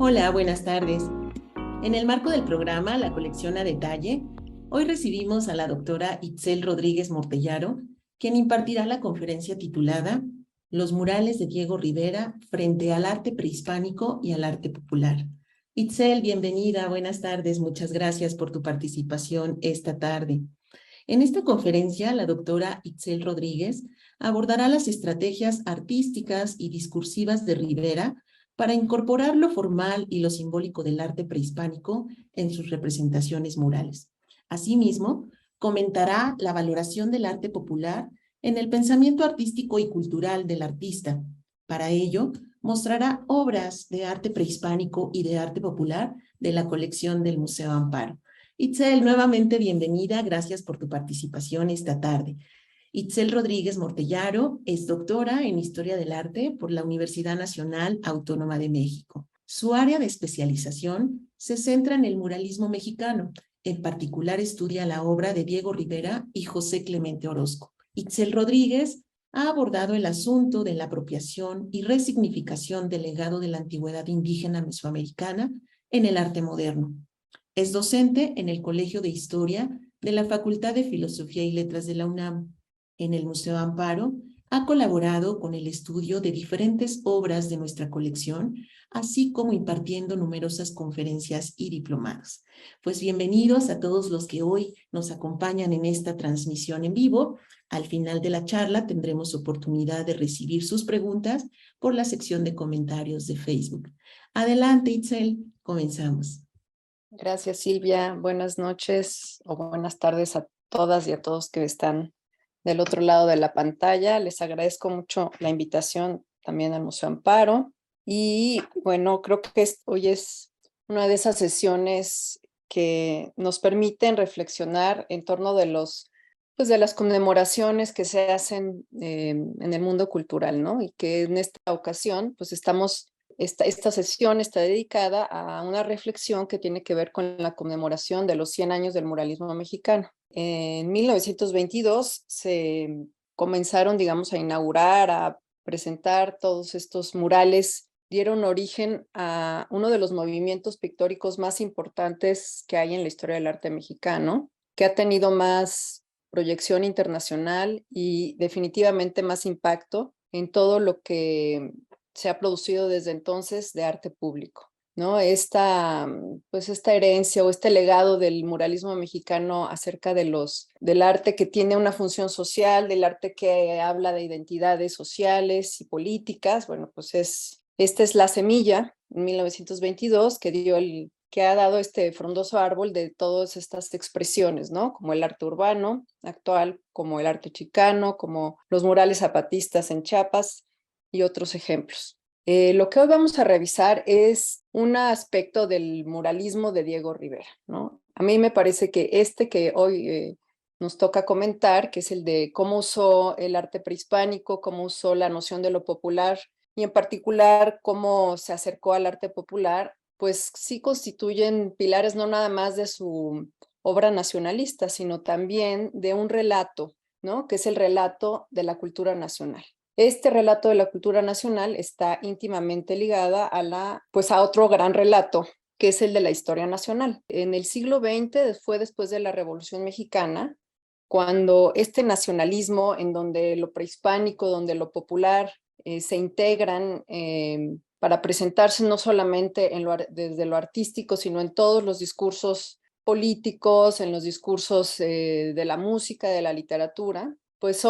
Hola, buenas tardes. En el marco del programa La Colección a Detalle, hoy recibimos a la doctora Itzel Rodríguez Mortellaro, quien impartirá la conferencia titulada Los murales de Diego Rivera frente al arte prehispánico y al arte popular. Itzel, bienvenida, buenas tardes, muchas gracias por tu participación esta tarde. En esta conferencia, la doctora Itzel Rodríguez abordará las estrategias artísticas y discursivas de Rivera para incorporar lo formal y lo simbólico del arte prehispánico en sus representaciones murales. Asimismo, comentará la valoración del arte popular en el pensamiento artístico y cultural del artista. Para ello, mostrará obras de arte prehispánico y de arte popular de la colección del Museo Amparo. Itzel, nuevamente bienvenida, gracias por tu participación esta tarde. Itzel Rodríguez Mortellaro es doctora en Historia del Arte por la Universidad Nacional Autónoma de México. Su área de especialización se centra en el muralismo mexicano. En particular estudia la obra de Diego Rivera y José Clemente Orozco. Itzel Rodríguez ha abordado el asunto de la apropiación y resignificación del legado de la antigüedad indígena mesoamericana en el arte moderno. Es docente en el Colegio de Historia de la Facultad de Filosofía y Letras de la UNAM. En el Museo Amparo ha colaborado con el estudio de diferentes obras de nuestra colección, así como impartiendo numerosas conferencias y diplomados. Pues bienvenidos a todos los que hoy nos acompañan en esta transmisión en vivo. Al final de la charla tendremos oportunidad de recibir sus preguntas por la sección de comentarios de Facebook. Adelante, Itzel, comenzamos. Gracias, Silvia. Buenas noches o buenas tardes a todas y a todos que están del otro lado de la pantalla. Les agradezco mucho la invitación también al Museo Amparo. Y bueno, creo que hoy es una de esas sesiones que nos permiten reflexionar en torno de de las conmemoraciones que se hacen en el mundo cultural, ¿no? Y que en esta ocasión, pues esta sesión está dedicada a una reflexión que tiene que ver con la conmemoración de los 100 años del muralismo mexicano. En 1922 se comenzaron, digamos, a inaugurar, a presentar todos estos murales, dieron origen a uno de los movimientos pictóricos más importantes que hay en la historia del arte mexicano, que ha tenido más proyección internacional y definitivamente más impacto en todo lo que se ha producido desde entonces de arte público, ¿no? Pues esta herencia o este legado del muralismo mexicano acerca del arte que tiene una función social, del arte que habla de identidades sociales y políticas, bueno, pues esta es la semilla en 1922 que ha dado este frondoso árbol de todas estas expresiones, ¿no? Como el arte urbano actual, como el arte chicano, como los murales zapatistas en Chiapas y otros ejemplos. Lo que hoy vamos a revisar es un aspecto del muralismo de Diego Rivera, ¿no? A mí me parece que que hoy nos toca comentar, que es el de cómo usó el arte prehispánico, cómo usó la noción de lo popular y en particular cómo se acercó al arte popular, pues sí constituyen pilares no nada más de su obra nacionalista, sino también de un relato, ¿no? Que es el relato de la cultura nacional. Este relato de la cultura nacional está íntimamente ligada pues a otro gran relato, que es el de la historia nacional. En el siglo XX, fue después de la Revolución Mexicana, cuando este nacionalismo, en donde lo prehispánico, donde lo popular se integran para presentarse no solamente desde lo artístico, sino en todos los discursos políticos, en los discursos de la música, de la literatura, pues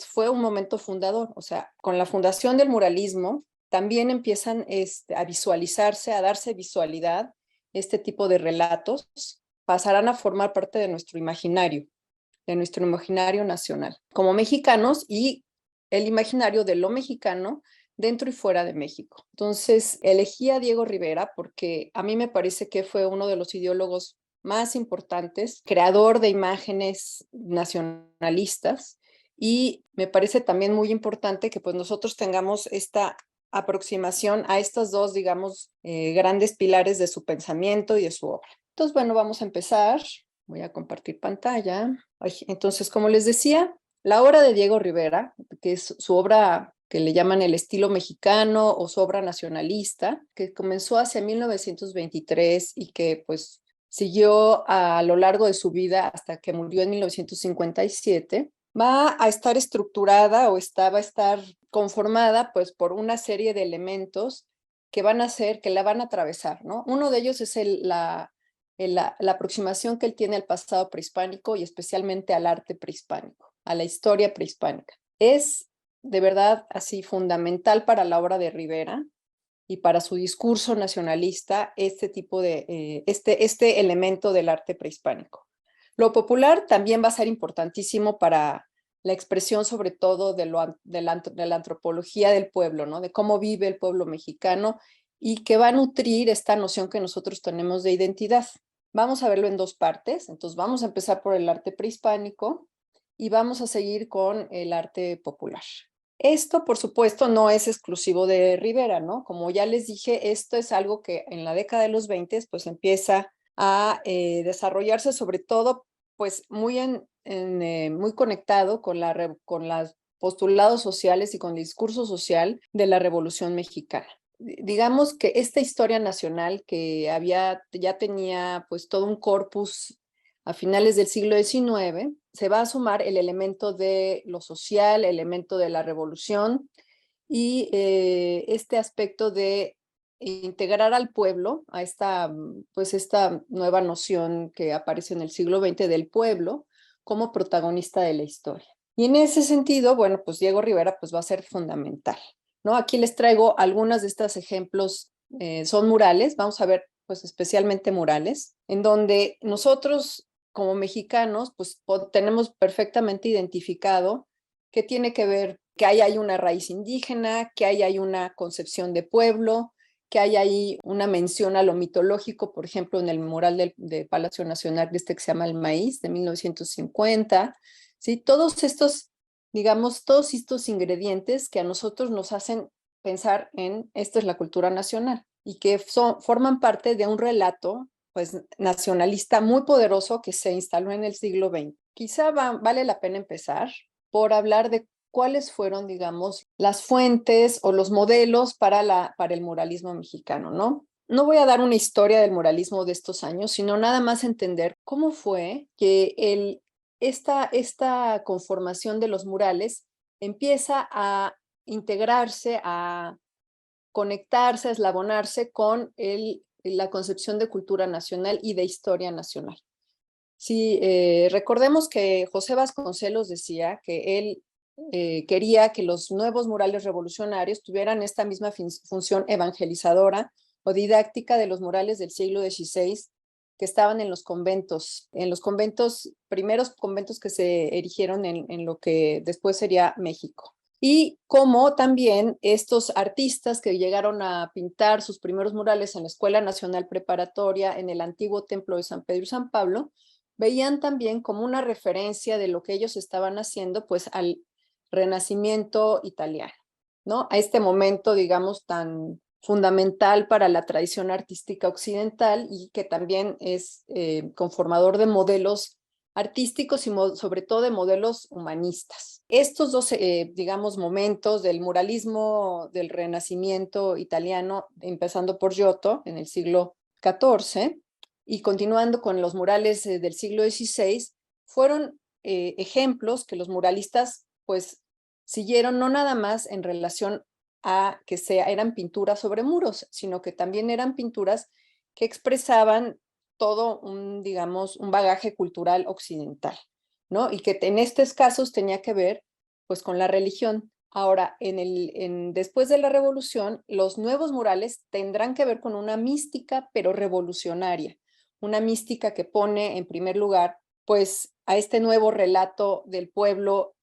fue un momento fundador. O sea, con la fundación del muralismo también empiezan a visualizarse, a darse visualidad, este tipo de relatos pasarán a formar parte de nuestro imaginario nacional, como mexicanos, y el imaginario de lo mexicano dentro y fuera de México. Entonces, elegí a Diego Rivera porque a mí me parece que fue uno de los ideólogos más importantes, creador de imágenes nacionalistas, y me parece también muy importante que pues nosotros tengamos esta aproximación a estos dos, digamos, grandes pilares de su pensamiento y de su obra. Entonces, bueno, vamos a empezar. Voy a compartir pantalla. Entonces, como les decía, la obra de Diego Rivera, que es su obra que le llaman el estilo mexicano o su obra nacionalista, que comenzó hacia 1923 y que pues siguió a lo largo de su vida hasta que murió en 1957, va a estar estructurada o va a estar conformada pues por una serie de elementos que van a hacer, que la van a atravesar, ¿no? Uno de ellos es la aproximación que él tiene al pasado prehispánico y especialmente al arte prehispánico, a la historia prehispánica. Es de verdad así fundamental para la obra de Rivera y para su discurso nacionalista este tipo de, este elemento del arte prehispánico. Lo popular también va a ser importantísimo para la expresión sobre todo de la antropología del pueblo, ¿no? De cómo vive el pueblo mexicano y que va a nutrir esta noción que nosotros tenemos de identidad. Vamos a verlo en dos partes, entonces vamos a empezar por el arte prehispánico y vamos a seguir con el arte popular. Esto, por supuesto, no es exclusivo de Rivera, ¿no? Como ya les dije, esto es algo que en la década de los 20 pues empieza a desarrollarse sobre todo pues muy, muy conectado con los postulados sociales y con el discurso social de la Revolución Mexicana. Digamos que esta historia nacional que ya tenía pues todo un corpus a finales del siglo XIX, se va a sumar el elemento de lo social, el elemento de la revolución y este aspecto de integrar al pueblo a pues esta nueva noción que aparece en el siglo XX del pueblo como protagonista de la historia. Y en ese sentido, bueno, pues Diego Rivera pues va a ser fundamental, ¿no? Aquí les traigo algunos de estos ejemplos, son murales, vamos a ver pues especialmente murales, en donde nosotros como mexicanos pues tenemos perfectamente identificado que tiene que ver que hay una raíz indígena, que hay una concepción de pueblo, que hay ahí una mención a lo mitológico, por ejemplo, en el mural de Palacio Nacional, que se llama El Maíz, de 1950, ¿sí? Todos estos, digamos, todos estos ingredientes que a nosotros nos hacen pensar en esto es la cultura nacional y que forman parte de un relato pues nacionalista muy poderoso que se instaló en el siglo XX. Quizá vale la pena empezar por hablar de cuáles fueron, digamos, las fuentes o los modelos para el muralismo mexicano, ¿no? No voy a dar una historia del muralismo de estos años, sino nada más entender cómo fue que esta conformación de los murales empieza a integrarse, a conectarse, a eslabonarse con la concepción de cultura nacional y de historia nacional. Sí, recordemos que José Vasconcelos decía que él quería que los nuevos murales revolucionarios tuvieran esta misma función evangelizadora o didáctica de los murales del siglo XVI que estaban en los conventos, primeros conventos que se erigieron en lo que después sería México. Y como también estos artistas que llegaron a pintar sus primeros murales en la Escuela Nacional Preparatoria, en el antiguo Templo de San Pedro y San Pablo, veían también como una referencia de lo que ellos estaban haciendo, pues al Renacimiento italiano, ¿no? A este momento, digamos, tan fundamental para la tradición artística occidental y que también es conformador de modelos artísticos y sobre todo de modelos humanistas. Estos dos, digamos, momentos del muralismo del Renacimiento italiano, empezando por Giotto en el siglo XIV y continuando con los murales del siglo XVI, fueron ejemplos que los muralistas pues siguieron no nada más en relación a que eran pinturas sobre muros, sino que también eran pinturas que expresaban todo digamos, un bagaje cultural occidental, ¿no? Y que en estos casos tenía que ver, pues, con la religión. Ahora, después de la Revolución, los nuevos murales tendrán que ver con una mística, pero revolucionaria, una mística que pone en primer lugar, pues, a este nuevo relato del pueblo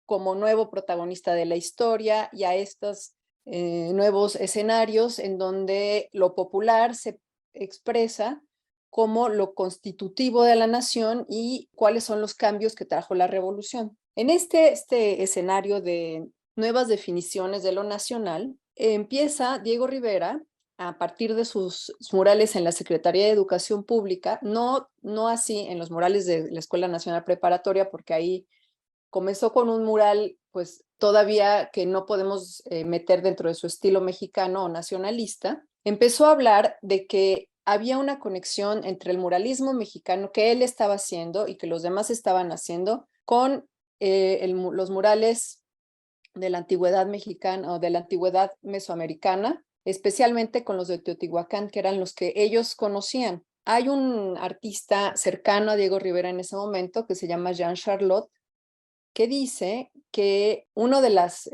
como nuevo protagonista de la historia y a estos nuevos escenarios en donde lo popular se expresa como lo constitutivo de la nación y cuáles son los cambios que trajo la revolución. En este escenario de nuevas definiciones de lo nacional, empieza Diego Rivera a partir de sus murales en la Secretaría de Educación Pública, no así en los murales de la Escuela Nacional Preparatoria, porque ahí comenzó con un mural pues todavía que no podemos meter dentro de su estilo mexicano o nacionalista, empezó a hablar de que había una conexión entre el muralismo mexicano que él estaba haciendo y que los demás estaban haciendo con los murales de la antigüedad mexicana o de la antigüedad mesoamericana, especialmente con los de Teotihuacán, que eran los que ellos conocían. Hay un artista cercano a Diego Rivera en ese momento que se llama Jean Charlotte, que dice que una de las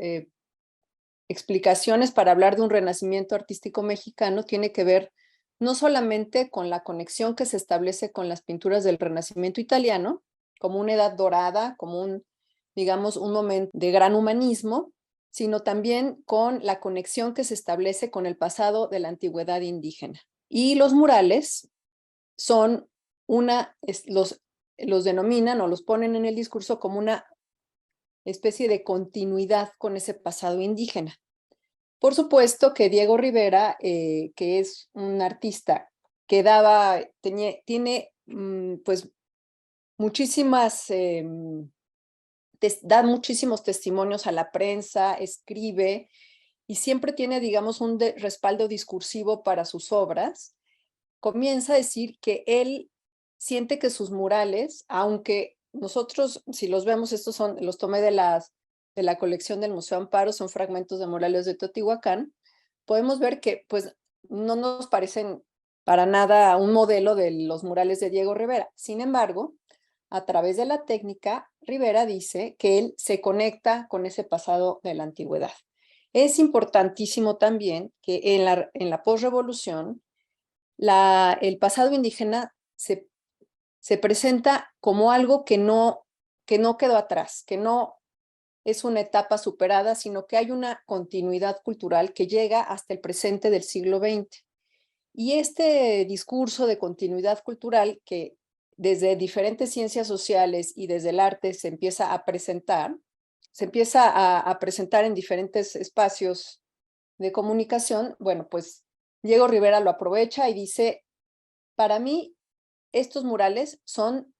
explicaciones para hablar de un renacimiento artístico mexicano tiene que ver no solamente con la conexión que se establece con las pinturas del Renacimiento italiano, como una edad dorada, como un, digamos, un momento de gran humanismo, sino también con la conexión que se establece con el pasado de la antigüedad indígena. Y los murales son los denominan o los ponen en el discurso como una especie de continuidad con ese pasado indígena. Por supuesto que Diego Rivera, que es un artista que tiene pues muchísimas, da muchísimos testimonios a la prensa, escribe y siempre tiene, digamos, un respaldo discursivo para sus obras. Comienza a decir que él siente que sus murales, aunque nosotros, si los vemos, los tomé de la colección del Museo Amparo, son fragmentos de murales de Teotihuacán, podemos ver que pues no nos parecen para nada un modelo de los murales de Diego Rivera. Sin embargo, a través de la técnica, Rivera dice que él se conecta con ese pasado de la antigüedad. Es importantísimo también que en la posrevolución, el pasado indígena se presenta como algo que no quedó atrás, que no es una etapa superada, sino que hay una continuidad cultural que llega hasta el presente del siglo XX. Y este discurso de continuidad cultural que desde diferentes ciencias sociales y desde el arte se empieza a presentar, a presentar en diferentes espacios de comunicación, bueno, pues Diego Rivera lo aprovecha y dice, para mí, estos murales son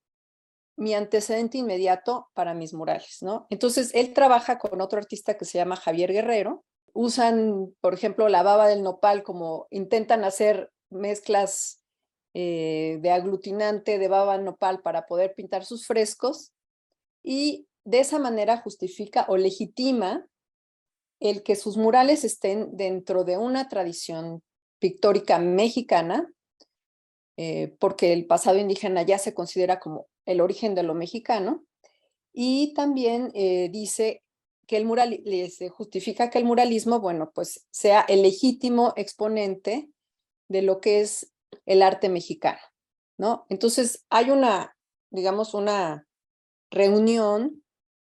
mi antecedente inmediato para mis murales, ¿no? Entonces, él trabaja con otro artista que se llama Javier Guerrero. Usan, por ejemplo, la baba del nopal, como intentan hacer mezclas de aglutinante de baba del nopal para poder pintar sus frescos. Y de esa manera justifica o legitima el que sus murales estén dentro de una tradición pictórica mexicana, porque el pasado indígena ya se considera como el origen de lo mexicano, y también dice que se justifica que el muralismo, bueno, pues sea el legítimo exponente de lo que es el arte mexicano, ¿no? Entonces hay digamos, una reunión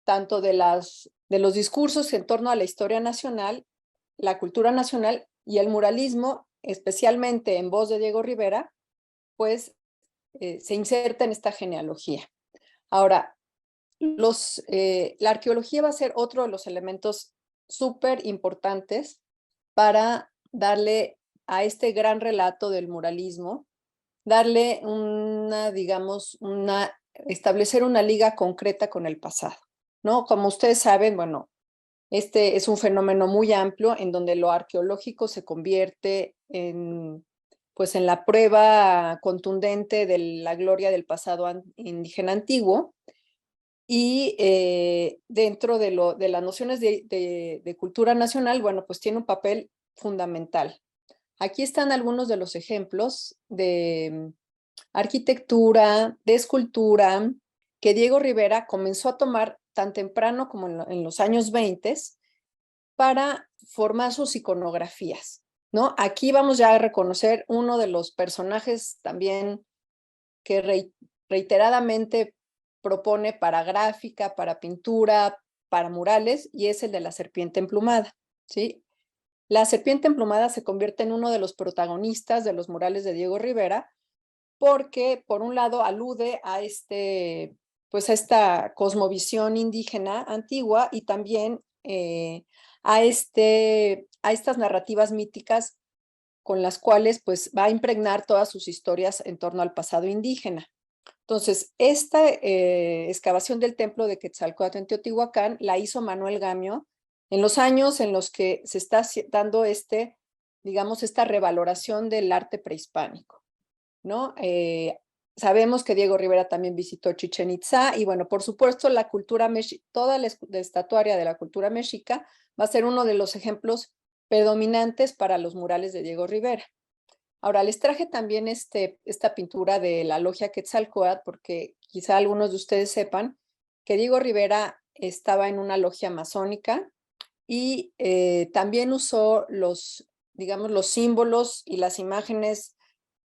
tanto de los discursos en torno a la historia nacional, la cultura nacional y el muralismo, especialmente en voz de Diego Rivera, pues se inserta en esta genealogía. Ahora, la arqueología va a ser otro de los elementos súper importantes para darle a este gran relato del muralismo, darle establecer una liga concreta con el pasado, ¿no? Como ustedes saben, bueno, este es un fenómeno muy amplio en donde lo arqueológico se convierte pues en la prueba contundente de la gloria del pasado indígena antiguo, y dentro de las nociones de cultura nacional, bueno, pues tiene un papel fundamental. Aquí están algunos de los ejemplos de arquitectura, de escultura, que Diego Rivera comenzó a tomar tan temprano como en los años 20 para formar sus iconografías, ¿no? Aquí vamos ya a reconocer uno de los personajes también que reiteradamente propone para gráfica, para pintura, para murales, y es el de la serpiente emplumada, ¿sí? La serpiente emplumada se convierte en uno de los protagonistas de los murales de Diego Rivera, porque por un lado alude a pues a esta cosmovisión indígena antigua y también a estas narrativas míticas con las cuales pues va a impregnar todas sus historias en torno al pasado indígena. Entonces, esta excavación del templo de Quetzalcóatl en Teotihuacán la hizo Manuel Gamio en los años en los que se está dando digamos, esta revaloración del arte prehispánico, ¿no? Sabemos que Diego Rivera también visitó Chichén Itzá y bueno, por supuesto, la cultura toda la estatuaria de la cultura mexica va a ser uno de los ejemplos predominantes para los murales de Diego Rivera. Ahora, les traje también esta pintura de la logia Quetzalcóatl, porque quizá algunos de ustedes sepan que Diego Rivera estaba en una logia masónica y también usó digamos, los símbolos y las imágenes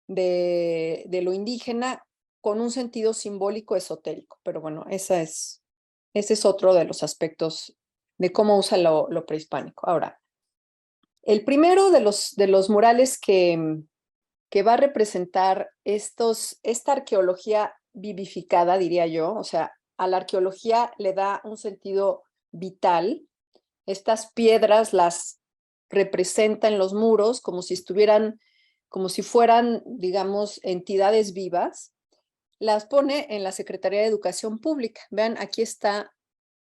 de lo indígena con un sentido simbólico esotérico. Pero bueno, ese es otro de los aspectos de cómo usa lo prehispánico. Ahora, el primero de los murales que va a representar esta arqueología vivificada, diría yo, o sea, a la arqueología le da un sentido vital. Estas piedras las representa en los muros como si fueran, digamos, entidades vivas. Las pone en la Secretaría de Educación Pública. Vean, aquí está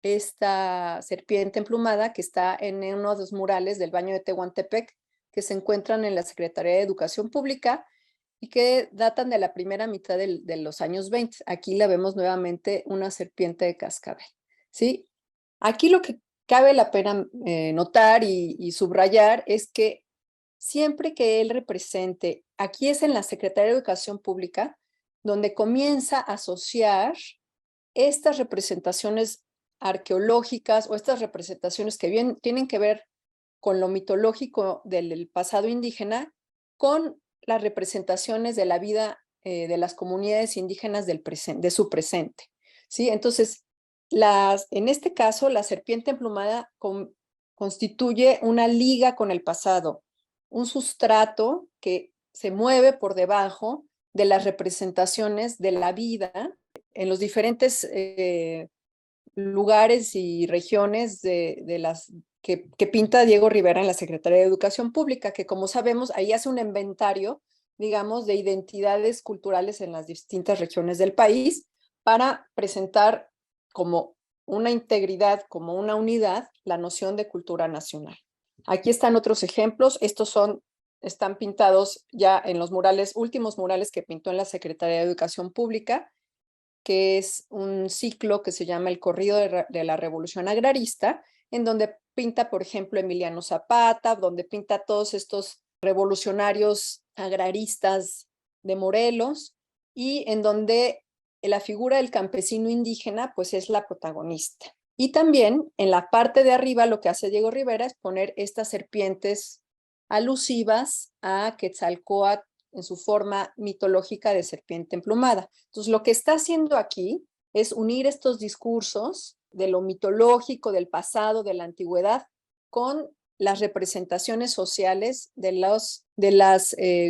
esta serpiente emplumada que está en uno de los murales del Baño de Tehuantepec, que se encuentran en la Secretaría de Educación Pública y que datan de la primera mitad de los años 20. Aquí la vemos nuevamente una serpiente de cascabel, ¿sí? Aquí lo que cabe la pena notar y subrayar es que siempre que él represente, aquí es en la Secretaría de Educación Pública, donde comienza a asociar estas representaciones arqueológicas o estas representaciones que bien tienen que ver con lo mitológico del pasado indígena, con las representaciones de la vida de las comunidades indígenas de su presente, ¿sí? Entonces, en este caso, la serpiente emplumada constituye una liga con el pasado, un sustrato que se mueve por debajo de las representaciones de la vida en los diferentes lugares y regiones de las que pinta Diego Rivera en la Secretaría de Educación Pública, que como sabemos, ahí hace un inventario, digamos, de identidades culturales en las distintas regiones del país para presentar como una integridad, como una unidad, la noción de cultura nacional. Aquí están otros ejemplos. Están pintados ya en los últimos murales que pintó en la Secretaría de Educación Pública, que es un ciclo que se llama El Corrido de la Revolución Agrarista, en donde pinta, por ejemplo, Emiliano Zapata, donde pinta todos estos revolucionarios agraristas de Morelos, y en donde la figura del campesino indígena pues es la protagonista. Y también en la parte de arriba lo que hace Diego Rivera es poner estas serpientes alusivas a Quetzalcóatl en su forma mitológica de serpiente emplumada. Entonces, lo que está haciendo aquí es unir estos discursos de lo mitológico, del pasado, de la antigüedad, con las representaciones sociales de los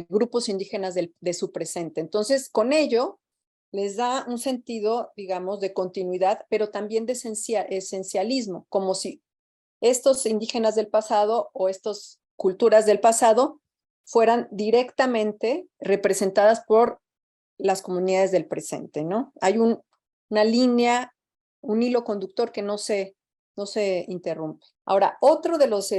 grupos indígenas de su presente. Entonces, con ello, les da un sentido, digamos, de continuidad, pero también de esencialismo, como si estos indígenas del pasado o estas culturas del pasado fueran directamente representadas por las comunidades del presente, ¿no? Hay una línea, un hilo conductor que no se interrumpe. Ahora, otro de los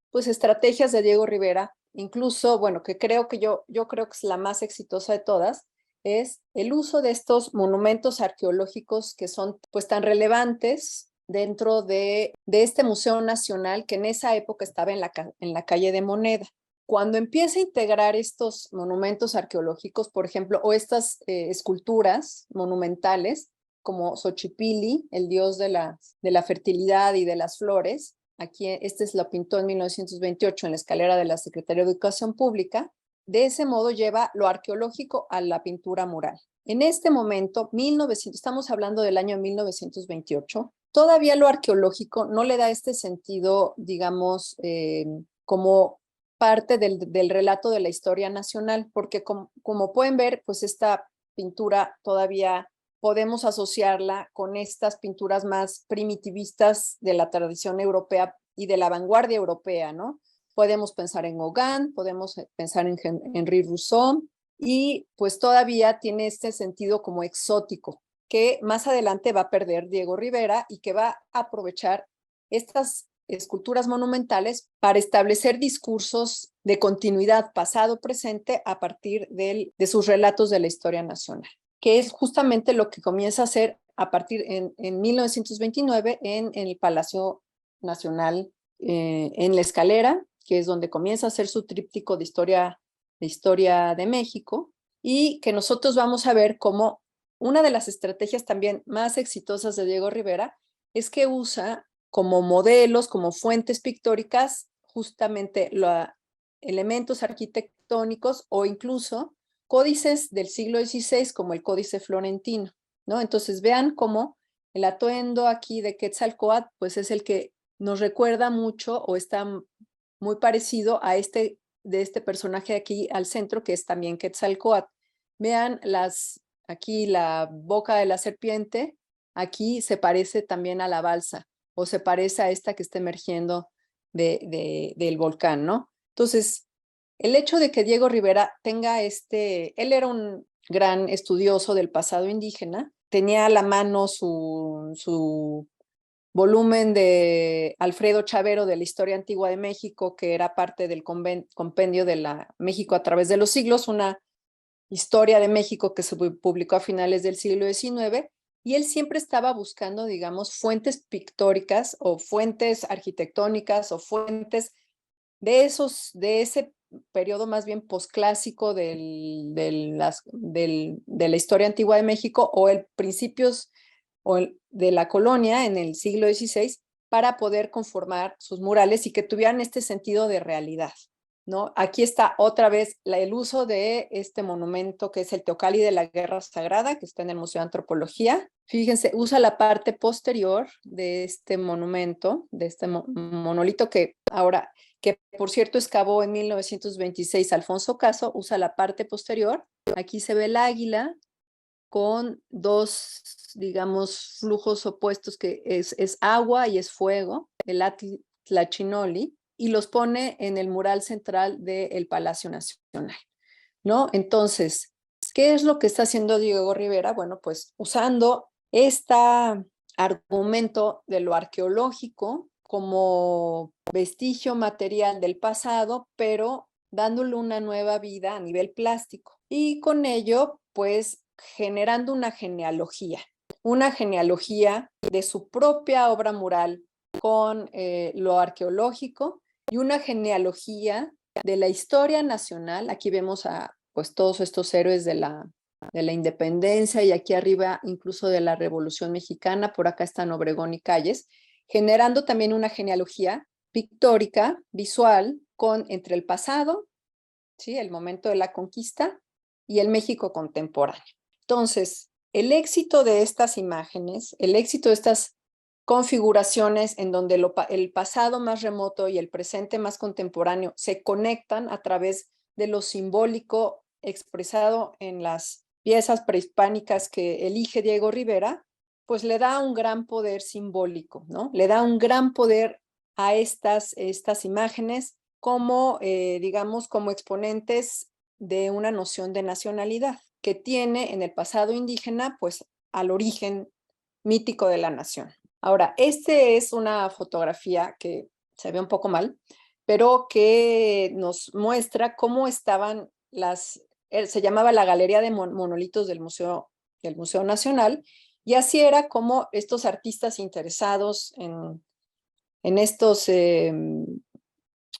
pues, estrategias de Diego Rivera, incluso, bueno, que yo creo que es la más exitosa de todas, es el uso de estos monumentos arqueológicos que son pues tan relevantes dentro de este Museo Nacional que en esa época estaba en la calle de Moneda. Cuando empieza a integrar estos monumentos arqueológicos, por ejemplo, o estas esculturas monumentales, como Xochipilli, el dios de la fertilidad y de las flores, aquí lo pintó en 1928 en la escalera de la Secretaría de Educación Pública, de ese modo lleva lo arqueológico a la pintura mural. En este momento, estamos hablando del año 1928, todavía lo arqueológico no le da este sentido, digamos, como parte del relato de la historia nacional, porque como pueden ver, pues esta pintura todavía podemos asociarla con estas pinturas más primitivistas de la tradición europea y de la vanguardia europea, ¿no? Podemos pensar en Gauguin, podemos pensar en Henri Rousseau y pues todavía tiene este sentido como exótico, que más adelante va a perder Diego Rivera y que va a aprovechar estas esculturas monumentales para establecer discursos de continuidad pasado-presente a partir de sus relatos de la historia nacional, que es justamente lo que comienza a hacer a partir en 1929 en el Palacio Nacional, en La Escalera, que es donde comienza a hacer su tríptico de historia de México, y que nosotros vamos a ver como una de las estrategias también más exitosas de Diego Rivera es que usa como modelos, como fuentes pictóricas, justamente elementos arquitectónicos o incluso códices del siglo XVI como el Códice Florentino, ¿no? Entonces vean cómo el atuendo aquí de Quetzalcóatl pues es el que nos recuerda mucho o está muy parecido a este personaje aquí al centro, que es también Quetzalcóatl. Vean aquí la boca de la serpiente, aquí se parece también a la balsa, o se parece a esta que está emergiendo del volcán, ¿no? Entonces, el hecho de que Diego Rivera tenga él era un gran estudioso del pasado indígena, tenía a la mano su volumen de Alfredo Chavero de la Historia Antigua de México, que era parte del compendio de la México a través de los siglos, una historia de México que se publicó a finales del siglo XIX, y él siempre estaba buscando, digamos, fuentes pictóricas o fuentes arquitectónicas o fuentes de ese periodo más bien posclásico de la historia antigua de México o el principios de la colonia en el siglo XVI para poder conformar sus murales y que tuvieran este sentido de realidad, ¿no? Aquí está otra vez el uso de este monumento que es el Teocalli de la Guerra Sagrada, que está en el Museo de Antropología. Fíjense, usa la parte posterior de este monumento, de este monolito que por cierto excavó en 1926 Alfonso Caso, usa la parte posterior. Aquí se ve el águila con dos, digamos, flujos opuestos, que es agua y es fuego, el Tlachinoli, y los pone en el mural central del Palacio Nacional, ¿no? Entonces, ¿qué es lo que está haciendo Diego Rivera? Bueno, pues usando este argumento de lo arqueológico como vestigio material del pasado, pero dándole una nueva vida a nivel plástico. Y con ello, pues, generando una genealogía de su propia obra mural con lo arqueológico y una genealogía de la historia nacional. Aquí vemos a pues todos estos héroes de la independencia y aquí arriba incluso de la Revolución Mexicana, por acá están Obregón y Calles, generando también una genealogía pictórica, visual, entre el pasado, ¿sí? El momento de la conquista y el México contemporáneo. Entonces, el éxito de estas imágenes, el éxito de estas configuraciones en donde el pasado más remoto y el presente más contemporáneo se conectan a través de lo simbólico expresado en las piezas prehispánicas que elige Diego Rivera, pues le da un gran poder simbólico, ¿no? Le da un gran poder a estas imágenes como, digamos, como exponentes de una noción de nacionalidad que tiene en el pasado indígena, pues, al origen mítico de la nación. Ahora, es una fotografía que se ve un poco mal, pero que nos muestra cómo estaban se llamaba la Galería de Monolitos del Museo Nacional, y así era como estos artistas interesados en estos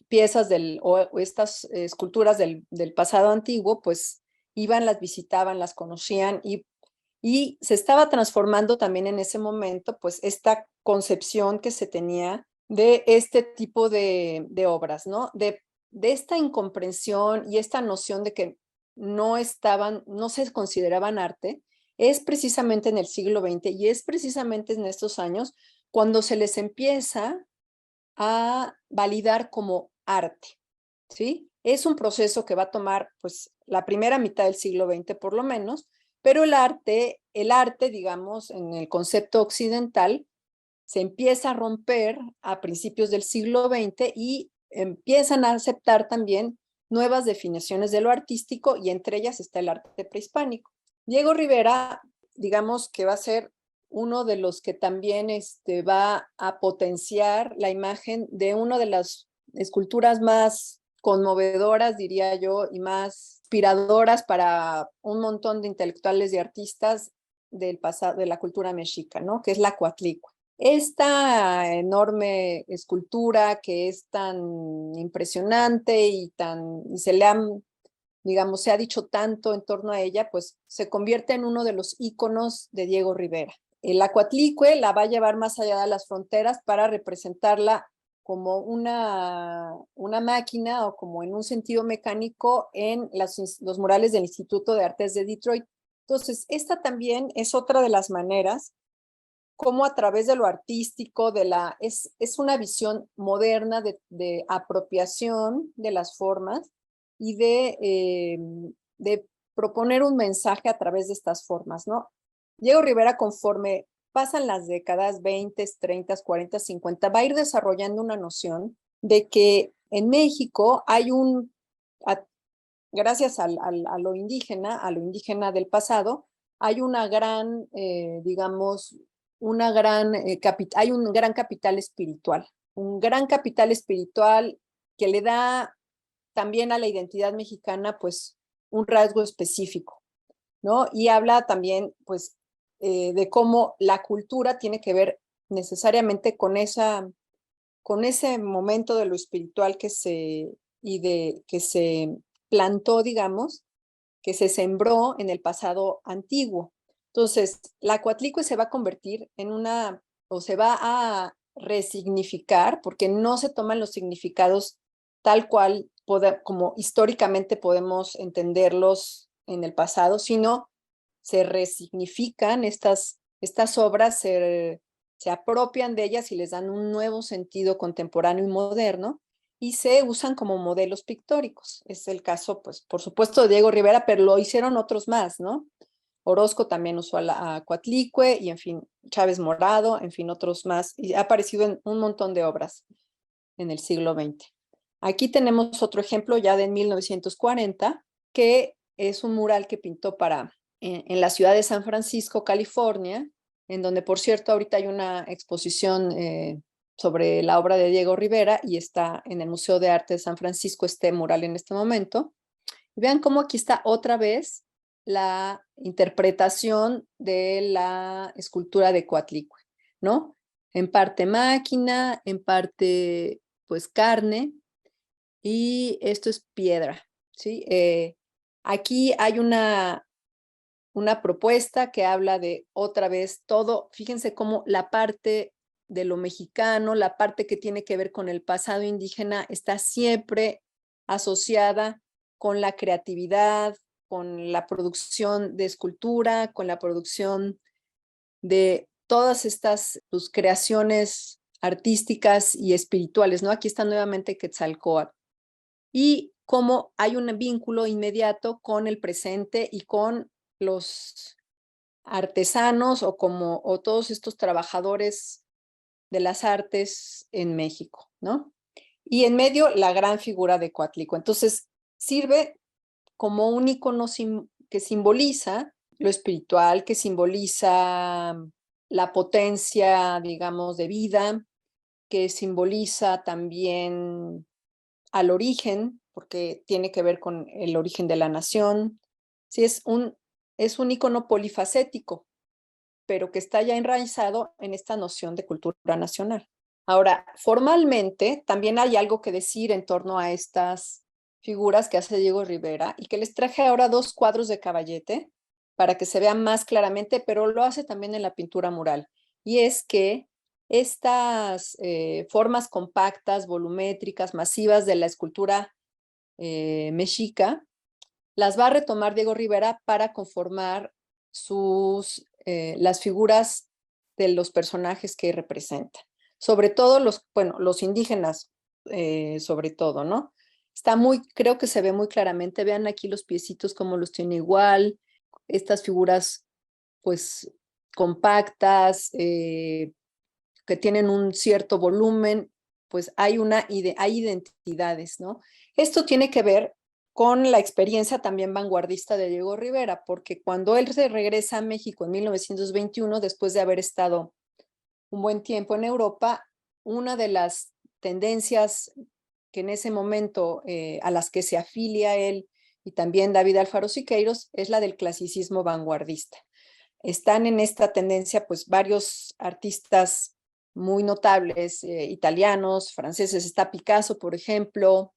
piezas o estas esculturas del pasado antiguo, pues iban, las visitaban, las conocían y se estaba transformando también en ese momento, pues esta concepción que se tenía de este tipo de obras, ¿no? De esta incomprensión y esta noción de que no se consideraban arte, es precisamente en el siglo XX y es precisamente en estos años cuando se les empieza a validar como arte, ¿sí? Es un proceso que va a tomar, pues, la primera mitad del siglo XX por lo menos, pero el arte, digamos, en el concepto occidental, se empieza a romper a principios del siglo XX y empiezan a aceptar también nuevas definiciones de lo artístico y entre ellas está el arte prehispánico. Diego Rivera, digamos que va a ser uno de los que también va a potenciar la imagen de una de las esculturas más conmovedoras, diría yo, y más inspiradoras para un montón de intelectuales y artistas del pasado, de la cultura mexica, ¿no? Que es la Coatlicue. Esta enorme escultura que es tan impresionante y digamos, se ha dicho tanto en torno a ella, pues se convierte en uno de los íconos de Diego Rivera. La Coatlicue la va a llevar más allá de las fronteras para representarla como una máquina o como en un sentido mecánico en los murales del Instituto de Artes de Detroit. Entonces, esta también es otra de las maneras como a través de lo artístico, es una visión moderna de apropiación de las formas y de proponer un mensaje a través de estas formas, ¿no? Diego Rivera, conforme pasan las décadas 20, 30, 40, 50, va a ir desarrollando una noción de que en México hay gracias a lo indígena del pasado, hay una gran, digamos, hay un gran capital espiritual, que le da también a la identidad mexicana, pues, un rasgo específico, ¿no? Y habla también, pues, de cómo la cultura tiene que ver necesariamente con ese momento de lo espiritual que se plantó, digamos, que se sembró en el pasado antiguo. Entonces, la Coatlicue se va a convertir o se va a resignificar, porque no se toman los significados tal cual como históricamente podemos entenderlos en el pasado, sino se resignifican estas obras, se apropian de ellas y les dan un nuevo sentido contemporáneo y moderno, y se usan como modelos pictóricos. Es el caso, pues, por supuesto, de Diego Rivera, pero lo hicieron otros más, ¿no? Orozco también usó a Coatlicue y, en fin, Chávez Morado, en fin, otros más, y ha aparecido en un montón de obras en el siglo XX. Aquí tenemos otro ejemplo ya de 1940, que es un mural que pintó en la ciudad de San Francisco, California, en donde, por cierto, ahorita hay una exposición sobre la obra de Diego Rivera y está en el Museo de Arte de San Francisco este mural en este momento. Y vean cómo aquí está otra vez la interpretación de la escultura de Coatlicue, ¿no? En parte máquina, en parte pues carne, y esto es piedra, ¿sí? Aquí hay una propuesta que habla de otra vez todo, fíjense cómo la parte de lo mexicano, la parte que tiene que ver con el pasado indígena está siempre asociada con la creatividad, con la producción de escultura, con la producción de todas estas creaciones artísticas y espirituales, ¿no? Aquí está nuevamente Quetzalcóatl. Y cómo hay un vínculo inmediato con el presente y con los artesanos o todos estos trabajadores de las artes en México, ¿no? Y en medio la gran figura de Coatlicue. Entonces sirve como un icono que simboliza lo espiritual, que simboliza la potencia, digamos, de vida, que simboliza también al origen, porque tiene que ver con el origen de la nación. Sí, es un icono polifacético, pero que está ya enraizado en esta noción de cultura nacional. Ahora, formalmente, también hay algo que decir en torno a estas figuras que hace Diego Rivera, y que les traje ahora 2 cuadros de Caballete para que se vean más claramente, pero lo hace también en la pintura mural. Y es que estas formas compactas, volumétricas, masivas de la escultura mexica, las va a retomar Diego Rivera para conformar las figuras de los personajes que representa. Sobre todo los indígenas, sobre todo, ¿no? Creo que se ve muy claramente. Vean aquí los piecitos como los tiene igual, estas figuras pues compactas, que tienen un cierto volumen, pues hay identidades, ¿no? Esto tiene que ver con la experiencia también vanguardista de Diego Rivera, porque cuando él se regresa a México en 1921, después de haber estado un buen tiempo en Europa, una de las tendencias que en ese momento a las que se afilia él y también David Alfaro Siqueiros es la del clasicismo vanguardista. Están en esta tendencia pues varios artistas muy notables, italianos, franceses, está Picasso, por ejemplo,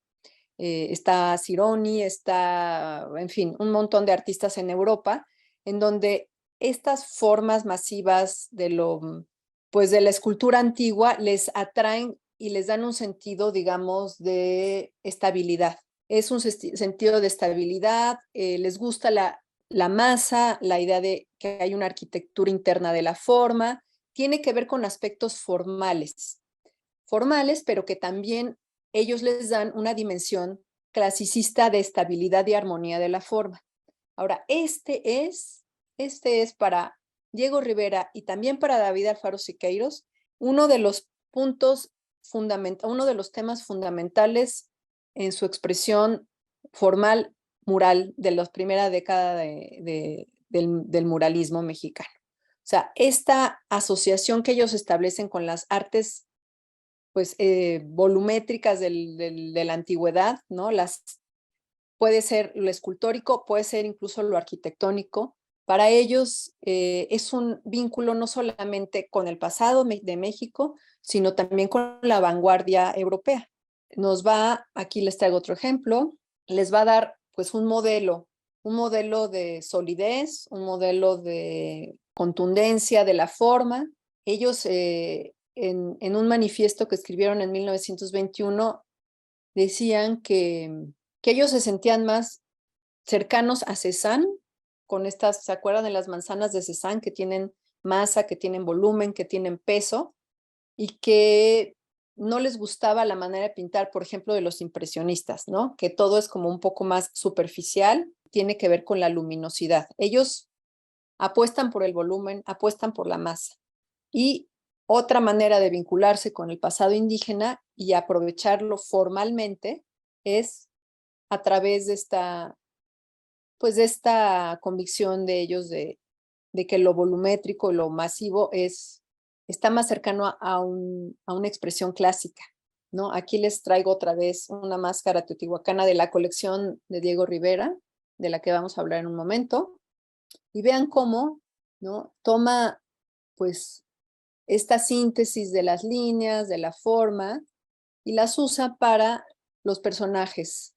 está Cironi, está, en fin, un montón de artistas en Europa, en donde estas formas masivas pues de la escultura antigua les atraen y les dan un sentido, digamos, de estabilidad. Es un sentido de estabilidad, les gusta la masa, la idea de que hay una arquitectura interna de la forma, tiene que ver con aspectos formales, pero que también ellos les dan una dimensión clasicista de estabilidad y armonía de la forma. Ahora, este es para Diego Rivera y también para David Alfaro Siqueiros uno de los puntos fundamentales, uno de los temas fundamentales en su expresión formal mural de la primera década del muralismo mexicano. O sea, esta asociación que ellos establecen con las artes pues volumétricas de la antigüedad, ¿no? Puede ser lo escultórico, puede ser incluso lo arquitectónico. Para ellos es un vínculo no solamente con el pasado de México, sino también con la vanguardia europea. Aquí les traigo otro ejemplo, les va a dar pues un modelo de solidez, un modelo de contundencia de la forma. Ellos en un manifiesto que escribieron en 1921 decían que ellos se sentían más cercanos a Cézanne, con estas, ¿se acuerdan de las manzanas de Cézanne que tienen masa, que tienen volumen, que tienen peso? Y que no les gustaba la manera de pintar, por ejemplo, de los impresionistas, ¿no? Que todo es como un poco más superficial, tiene que ver con la luminosidad. Ellos apuestan por el volumen, apuestan por la masa. Y otra manera de vincularse con el pasado indígena y aprovecharlo formalmente es a través de esta convicción de ellos de que lo volumétrico, lo masivo está más cercano a una expresión clásica, ¿no? Aquí les traigo otra vez una máscara teotihuacana de la colección de Diego Rivera, de la que vamos a hablar en un momento, y vean cómo, ¿no? Toma, pues, esta síntesis de las líneas, de la forma, y las usa para los personajes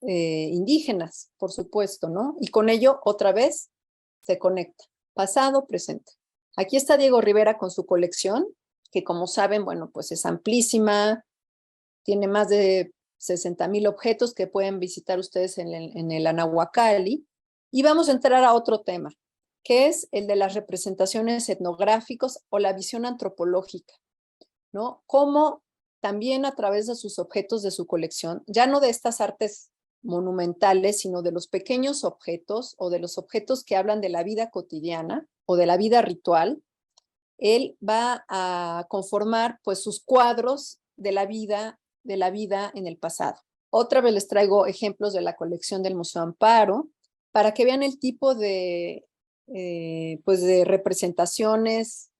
indígenas, por supuesto, ¿no? Y con ello, otra vez, se conecta, pasado, presente. Aquí está Diego Rivera con su colección, que como saben, bueno, pues es amplísima, tiene más de 60,000 objetos que pueden visitar ustedes en el Anahuacalli. Y vamos a entrar a otro tema, que es el de las representaciones etnográficas o la visión antropológica, ¿no? Cómo también a través de sus objetos de su colección, ya no de estas artes monumentales, sino de los pequeños objetos o de los objetos que hablan de la vida cotidiana o de la vida ritual, él va a conformar pues sus cuadros de la vida en el pasado. Otra vez les traigo ejemplos de la colección del Museo Amparo para que vean el tipo pues de representaciones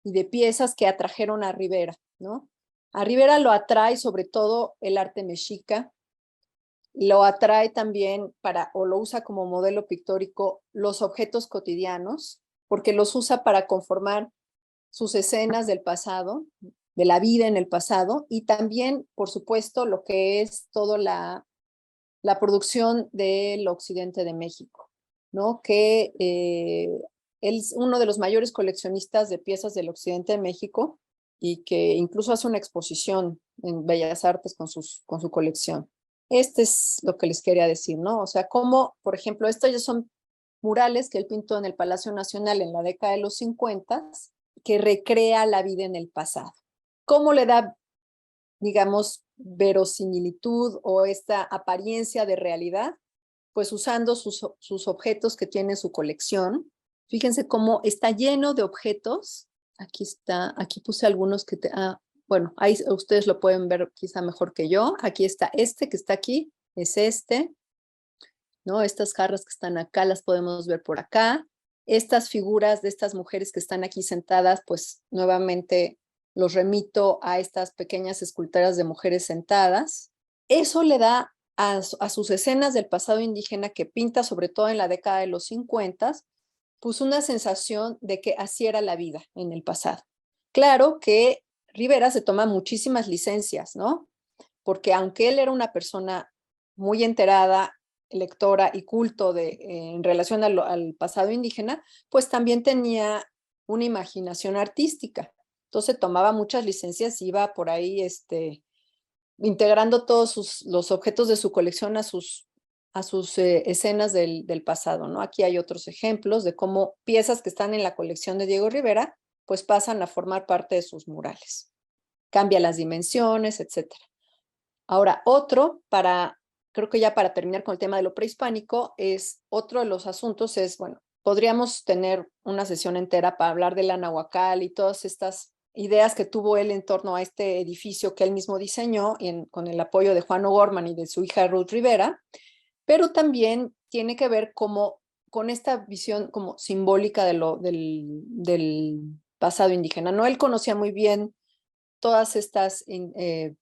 y de piezas que atrajeron a Rivera, ¿no? A Rivera lo atrae sobre todo el arte mexica, lo atrae también o lo usa como modelo pictórico los objetos cotidianos, porque los usa para conformar sus escenas del pasado, de la vida en el pasado, y también, por supuesto, lo que es toda la producción del occidente de México, ¿no? Que él es uno de los mayores coleccionistas de piezas del occidente de México y que incluso hace una exposición en Bellas Artes con su colección. Este es lo que les quería decir, ¿no? O sea, como, por ejemplo, estos ya son murales que él pintó en el Palacio Nacional en la década de los 50, que recrea la vida en el pasado. ¿Cómo le da, digamos, verosimilitud o esta apariencia de realidad? Pues usando sus objetos que tiene en su colección. Fíjense cómo está lleno de objetos. Aquí puse algunos bueno, ahí ustedes lo pueden ver quizá mejor que yo. Aquí está este que está aquí, es este, ¿no? Estas jarras que están acá las podemos ver por acá. Estas figuras de estas mujeres que están aquí sentadas, pues nuevamente los remito a estas pequeñas esculturas de mujeres sentadas. Eso le da a sus escenas del pasado indígena que pinta, sobre todo en la década de los 50, pues una sensación de que así era la vida en el pasado. Claro que Rivera se toma muchísimas licencias, ¿no? Porque aunque él era una persona muy enterada, lectora y culto en relación al pasado indígena, pues también tenía una imaginación artística. Entonces tomaba muchas licencias, iba por ahí integrando todos los objetos de su colección a sus escenas del pasado, ¿no? Aquí hay otros ejemplos de cómo piezas que están en la colección de Diego Rivera, pues pasan a formar parte de sus murales. Cambia las dimensiones, etcétera. Ahora, creo que ya para terminar con el tema de lo prehispánico, otro de los asuntos bueno, podríamos tener una sesión entera para hablar del Anahuacal y todas estas ideas que tuvo él en torno a este edificio que él mismo diseñó con el apoyo de Juan O'Gorman y de su hija Ruth Rivera, pero también tiene que ver con esta visión como simbólica del pasado indígena, ¿no? Él conocía muy bien todas estas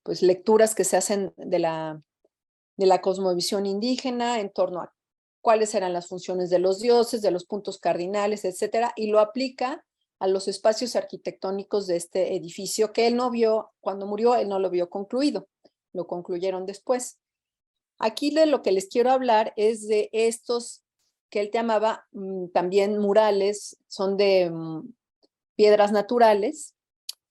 pues, lecturas que se hacen de la cosmovisión indígena en torno a cuáles eran las funciones de los dioses, de los puntos cardinales, etcétera, y lo aplica a los espacios arquitectónicos de este edificio que él no vio, cuando murió, él no lo vio concluido, lo concluyeron después. Aquí de lo que les quiero hablar es de estos que él llamaba también murales, son de piedras naturales,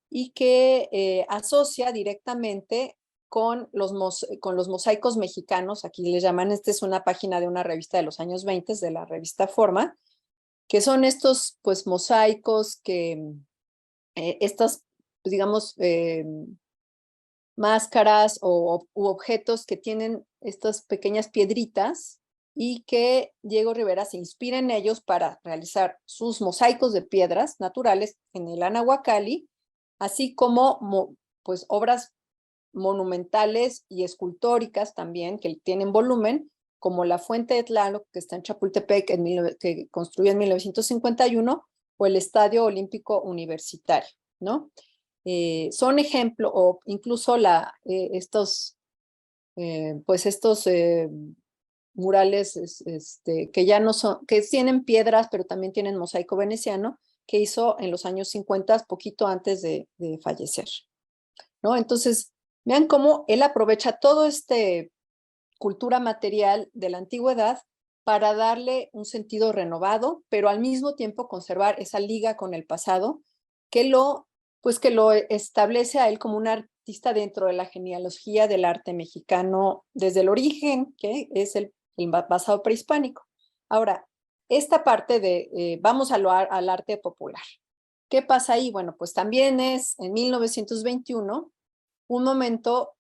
y que asocia directamente con los mosaicos mexicanos. Aquí les llaman, esta es una página de una revista de los años 20, de la revista Forma, que son estos pues mosaicos estas, pues, digamos, máscaras u objetos que tienen estas pequeñas piedritas y que Diego Rivera se inspira en ellos para realizar sus mosaicos de piedras naturales en el Anahuacalli, así como pues, obras monumentales y escultóricas también que tienen volumen, como la Fuente de Tlaloc, que está en Chapultepec, que construyó en 1951, o el Estadio Olímpico Universitario, ¿no? Son ejemplo, o incluso estos murales que ya no son, que tienen piedras, pero también tienen mosaico veneciano, que hizo en los años 50, poquito antes de fallecer, ¿no? Entonces, vean cómo él aprovecha todo cultura material de la antigüedad para darle un sentido renovado, pero al mismo tiempo conservar esa liga con el pasado que lo establece a él como un artista dentro de la genealogía del arte mexicano desde el origen, que es el pasado prehispánico. Ahora, esta parte vamos al arte popular. ¿Qué pasa ahí? Bueno, pues también es en 1921 un momento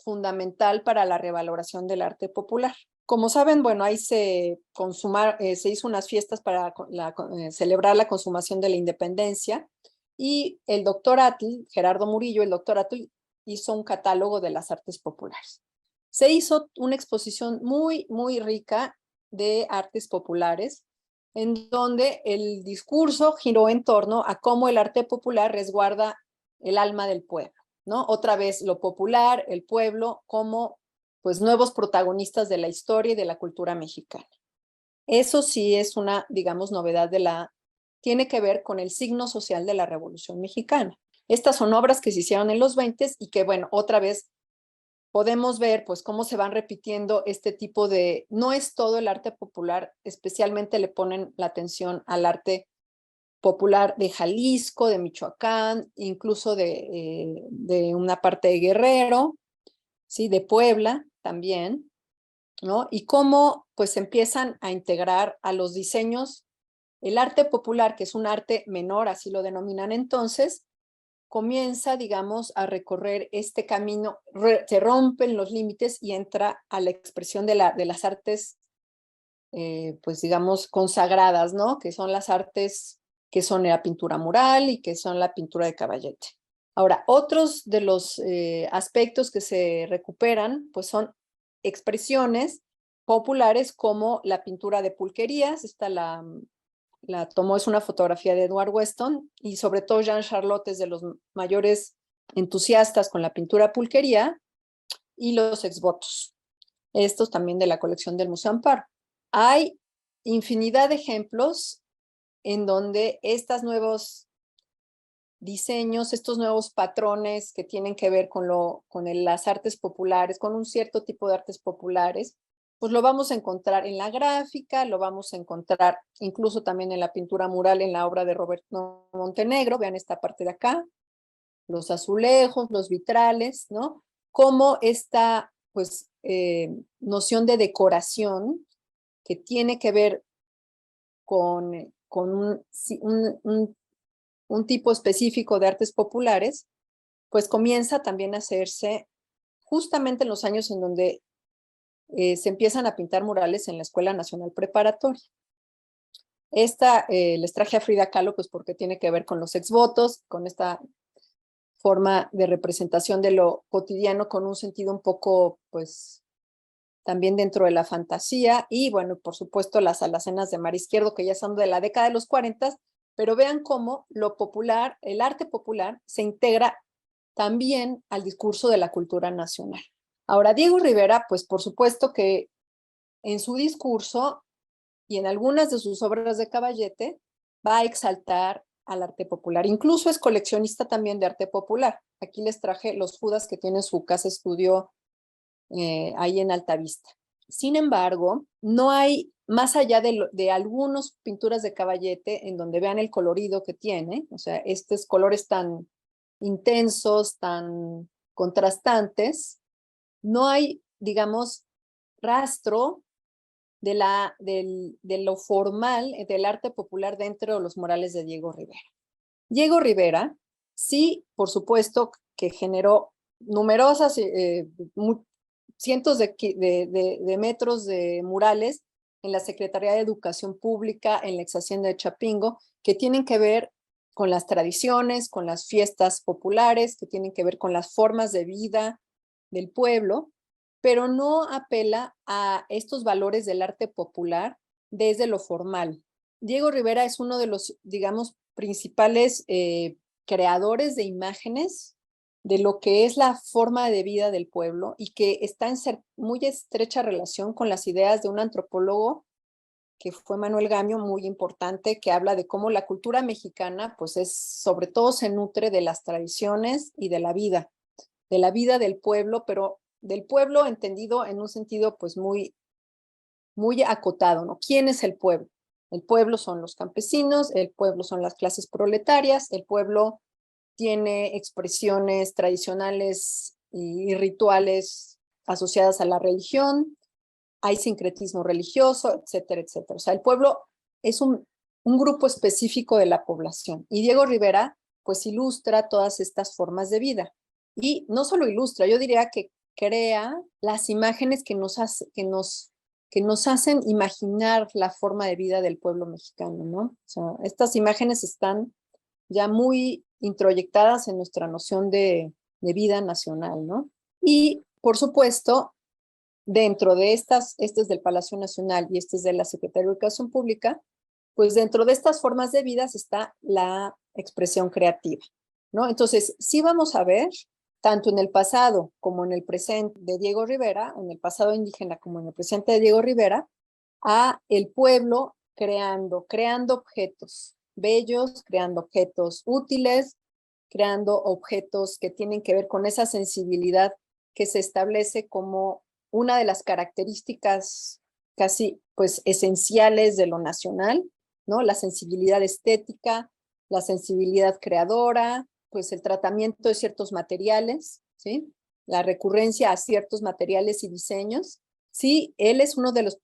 fundamental para la revaloración del arte popular. Como saben, bueno, ahí se hizo unas fiestas para celebrar la consumación de la independencia y el doctor Atl, Gerardo Murillo, el doctor Atl, hizo un catálogo de las artes populares. Se hizo una exposición muy, muy rica de artes populares, en donde el discurso giró en torno a cómo el arte popular resguarda el alma del pueblo, ¿no? Otra vez lo popular, el pueblo, como pues nuevos protagonistas de la historia y de la cultura mexicana. Eso sí es una, digamos, novedad tiene que ver con el signo social de la Revolución Mexicana. Estas son obras que se hicieron en los 20 y que, bueno, otra vez podemos ver pues cómo se van repitiendo este tipo no es todo el arte popular, especialmente le ponen la atención al arte popular de Jalisco, de Michoacán, incluso de una parte de Guerrero, ¿sí? De Puebla también, ¿no? Y cómo pues empiezan a integrar a los diseños el arte popular, que es un arte menor, así lo denominan entonces, comienza, digamos, a recorrer este camino, se rompen los límites y entra a la expresión de las artes, pues digamos, consagradas, ¿no? Que son las artes que son la pintura mural y que son la pintura de caballete. Ahora, otros de los aspectos que se recuperan, pues son expresiones populares como la pintura de pulquerías. Esta la tomó, es una fotografía de Edward Weston, y sobre todo Jean Charlotte es de los mayores entusiastas con la pintura pulquería, y los exvotos. Estos también de la colección del Museo Amparo. Hay infinidad de ejemplos en donde estos nuevos diseños, estos nuevos patrones que tienen que ver con las artes populares, con un cierto tipo de artes populares, pues lo vamos a encontrar en la gráfica, lo vamos a encontrar incluso también en la pintura mural, en la obra de Roberto Montenegro. Vean esta parte de acá, los azulejos, los vitrales, ¿no? Como esta, pues, noción de decoración que tiene que ver con un tipo específico de artes populares, pues comienza también a hacerse justamente en los años en donde se empiezan a pintar murales en la Escuela Nacional Preparatoria. Esta les traje a Frida Kahlo, pues porque tiene que ver con los exvotos, con esta forma de representación de lo cotidiano con un sentido un poco, pues, también dentro de la fantasía. Y bueno, por supuesto, las alacenas de Mar Izquierdo, que ya son de la década de los 40, pero vean cómo lo popular, el arte popular, se integra también al discurso de la cultura nacional. Ahora, Diego Rivera, pues por supuesto que en su discurso y en algunas de sus obras de Caballete va a exaltar al arte popular. Incluso es coleccionista también de arte popular. Aquí les traje los Judas que tiene su casa estudio ahí en Altavista. Sin embargo, no hay, más allá de algunas pinturas de Caballete, en donde vean el colorido que tiene, o sea, estos colores tan intensos, tan contrastantes, no hay, digamos, rastro de lo formal del arte popular dentro de los murales de Diego Rivera. Diego Rivera, sí, por supuesto, que generó numerosas, cientos de metros de murales en la Secretaría de Educación Pública, en la ex hacienda de Chapingo, que tienen que ver con las tradiciones, con las fiestas populares, que tienen que ver con las formas de vida del pueblo, pero no apela a estos valores del arte popular desde lo formal. Diego Rivera es uno de los, digamos, principales creadores de imágenes de lo que es la forma de vida del pueblo, y que está en muy estrecha relación con las ideas de un antropólogo que fue Manuel Gamio, muy importante, que habla de cómo la cultura mexicana, pues sobre todo se nutre de las tradiciones y de la vida del pueblo, pero del pueblo entendido en un sentido pues muy, muy acotado, ¿no? ¿Quién es el pueblo? El pueblo son los campesinos, el pueblo son las clases proletarias, el pueblo tiene expresiones tradicionales y rituales asociadas a la religión, hay sincretismo religioso, etcétera, etcétera. O sea, el pueblo es un grupo específico de la población, y Diego Rivera pues ilustra todas estas formas de vida. Y no solo ilustra, yo diría que crea las imágenes que nos hacen imaginar la forma de vida del pueblo mexicano, ¿no? O sea, estas imágenes están ya muy introyectadas en nuestra noción de vida nacional, ¿no? Y, por supuesto, dentro de este es del Palacio Nacional y este es de la Secretaría de Educación Pública, pues dentro de estas formas de vida está la expresión creativa, ¿no? Entonces, sí vamos a ver, tanto en el pasado como en el presente de Diego Rivera, en el pasado indígena como en el presente de Diego Rivera, a el pueblo creando objetos bellos, creando objetos útiles, creando objetos que tienen que ver con esa sensibilidad que se establece como una de las características casi pues esenciales de lo nacional, ¿no? La sensibilidad estética, la sensibilidad creadora, pues el tratamiento de ciertos materiales, ¿sí? La recurrencia a ciertos materiales y diseños. Sí, él es uno de los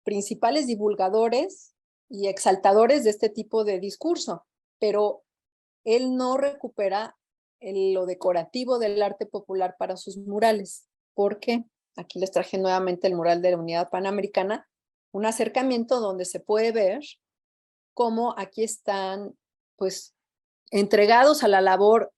principales divulgadores y exaltadores de este tipo de discurso, pero él no recupera lo decorativo del arte popular para sus murales. ¿Por qué? Aquí les traje nuevamente el mural de la Unidad Panamericana, un acercamiento donde se puede ver cómo aquí están, pues, entregados a la labor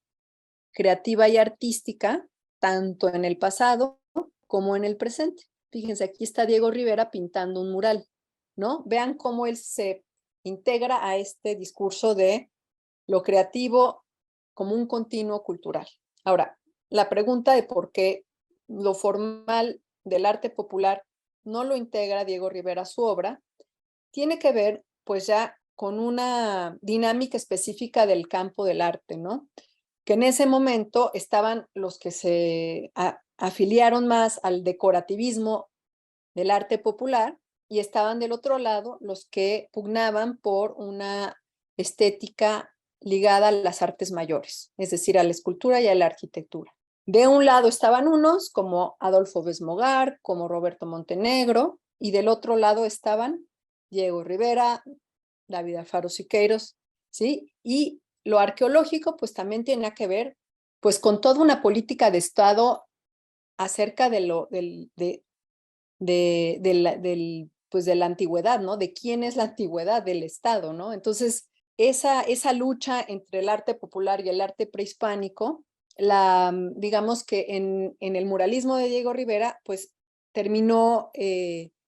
creativa y artística, tanto en el pasado como en el presente. Fíjense, aquí está Diego Rivera pintando un mural, ¿no? Vean cómo él se integra a este discurso de lo creativo como un continuo cultural. Ahora, la pregunta de por qué lo formal del arte popular no lo integra Diego Rivera a su obra, tiene que ver pues ya con una dinámica específica del campo del arte, ¿no? Que en ese momento estaban los que se afiliaron más al decorativismo del arte popular y estaban del otro lado los que pugnaban por una estética ligada a las artes mayores, es decir, a la escultura y a la arquitectura. De un lado estaban unos como Adolfo Besmogar, como Roberto Montenegro, y del otro lado estaban Diego Rivera, David Alfaro Siqueiros, ¿sí? Y lo arqueológico pues también tiene que ver pues con toda una política de Estado acerca de pues de la antigüedad, ¿no? De quién es la antigüedad del Estado, ¿no? Entonces, esa lucha entre el arte popular y el arte prehispánico, digamos que en el muralismo de Diego Rivera, pues terminó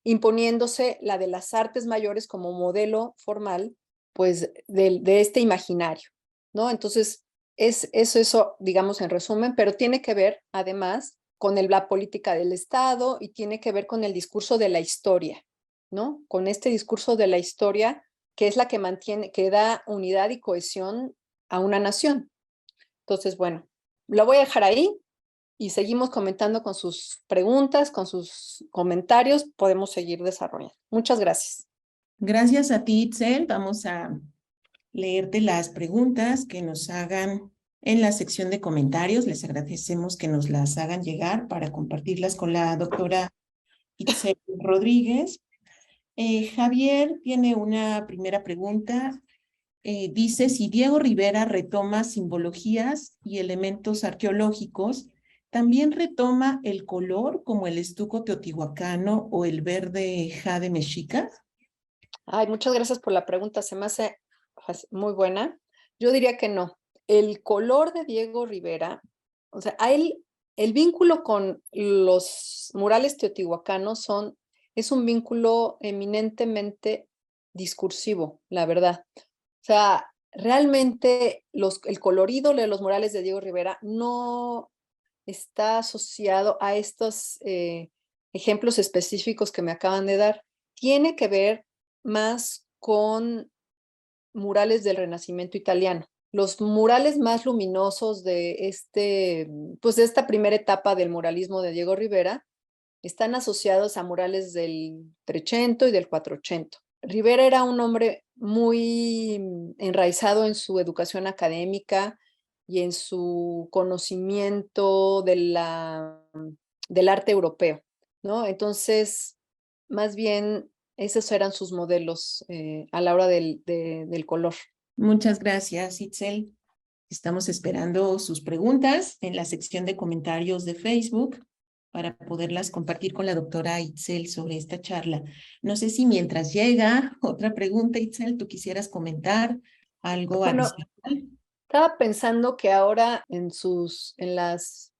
imponiéndose la de las artes mayores como modelo formal, pues de este imaginario, ¿no? Entonces, eso, digamos, en resumen, pero tiene que ver, además, con la política del Estado y tiene que ver con el discurso de la historia, ¿no? Con este discurso de la historia que es la que mantiene, que da unidad y cohesión a una nación. Entonces, bueno, lo voy a dejar ahí y seguimos comentando con sus preguntas, con sus comentarios, podemos seguir desarrollando. Muchas gracias. Gracias a ti, Itzel. Vamos a leerte las preguntas que nos hagan en la sección de comentarios. Les agradecemos que nos las hagan llegar para compartirlas con la doctora Itzel Rodríguez. Javier tiene una primera pregunta. Dice si Diego Rivera retoma simbologías y elementos arqueológicos, también retoma el color como el estuco teotihuacano o el verde jade mexica. Ay, muchas gracias por la pregunta, se me hace muy buena. Yo diría que no. El color de Diego Rivera, o sea, a él, el vínculo con los murales teotihuacanos es un vínculo eminentemente discursivo, la verdad. O sea, realmente el colorido de los murales de Diego Rivera no está asociado a estos ejemplos específicos que me acaban de dar. Tiene que ver más con murales del Renacimiento italiano. Los murales más luminosos pues de esta primera etapa del muralismo de Diego Rivera están asociados a murales del 300 y del 400. Rivera era un hombre muy enraizado en su educación académica y en su conocimiento del arte europeo, ¿no? Entonces, más bien, esos eran sus modelos a la hora del color. Muchas gracias, Itzel. Estamos esperando sus preguntas en la sección de comentarios de Facebook para poderlas compartir con la doctora Itzel sobre esta charla. No sé si mientras llega otra pregunta, Itzel, tú quisieras comentar algo Bueno, adicional. estaba pensando que ahora en las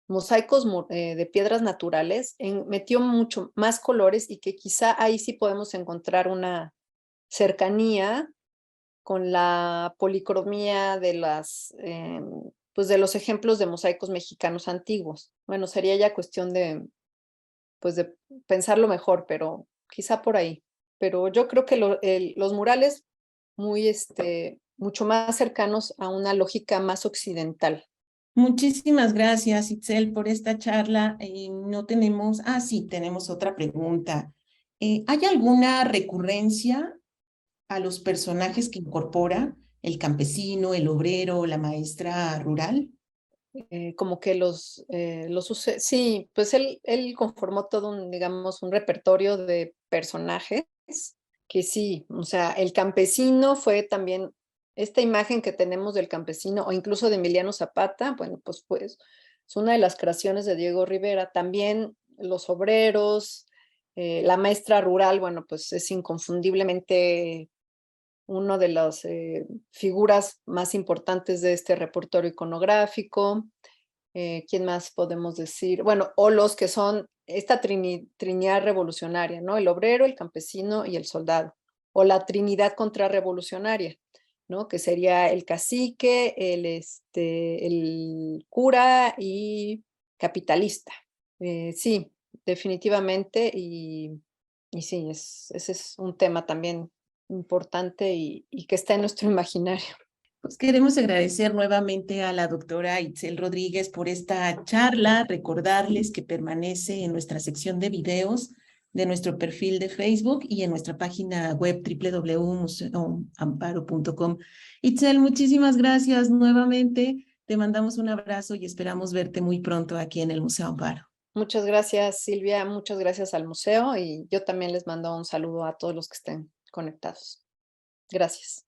mosaicos de piedras naturales metió mucho más colores y que quizá ahí sí podemos encontrar una cercanía con la policromía pues de los ejemplos de mosaicos mexicanos antiguos. Bueno, sería ya cuestión pues de pensarlo mejor, pero quizá por ahí. Pero yo creo que los murales mucho más cercanos a una lógica más occidental. Muchísimas gracias, Itzel, por esta charla. No tenemos, sí, tenemos otra pregunta. ¿Hay alguna recurrencia a los personajes que incorpora el campesino, el obrero, la maestra rural? Como que sí, pues él conformó todo digamos, un repertorio de personajes que sí, o sea, el campesino fue también esta imagen que tenemos del campesino o incluso de Emiliano Zapata, bueno, pues es una de las creaciones de Diego Rivera, también los obreros, la maestra rural, bueno, pues es inconfundiblemente una de las figuras más importantes de este repertorio iconográfico. ¿Quién más podemos decir? Bueno, o los que son esta trinidad revolucionaria, ¿no? El obrero, el campesino y el soldado, o la trinidad contrarrevolucionaria, ¿no? Que sería el cacique, el cura y capitalista. Sí, definitivamente, y sí, ese es un tema también importante y que está en nuestro imaginario. Pues queremos agradecer nuevamente a la doctora Itzel Rodríguez por esta charla, recordarles que permanece en nuestra sección de videos de nuestro perfil de Facebook y en nuestra página web www.museoamparo.com. Itzel, muchísimas gracias nuevamente. Te mandamos un abrazo y esperamos verte muy pronto aquí en el Museo Amparo. Muchas gracias, Silvia. Muchas gracias al museo y yo también les mando un saludo a todos los que estén conectados. Gracias.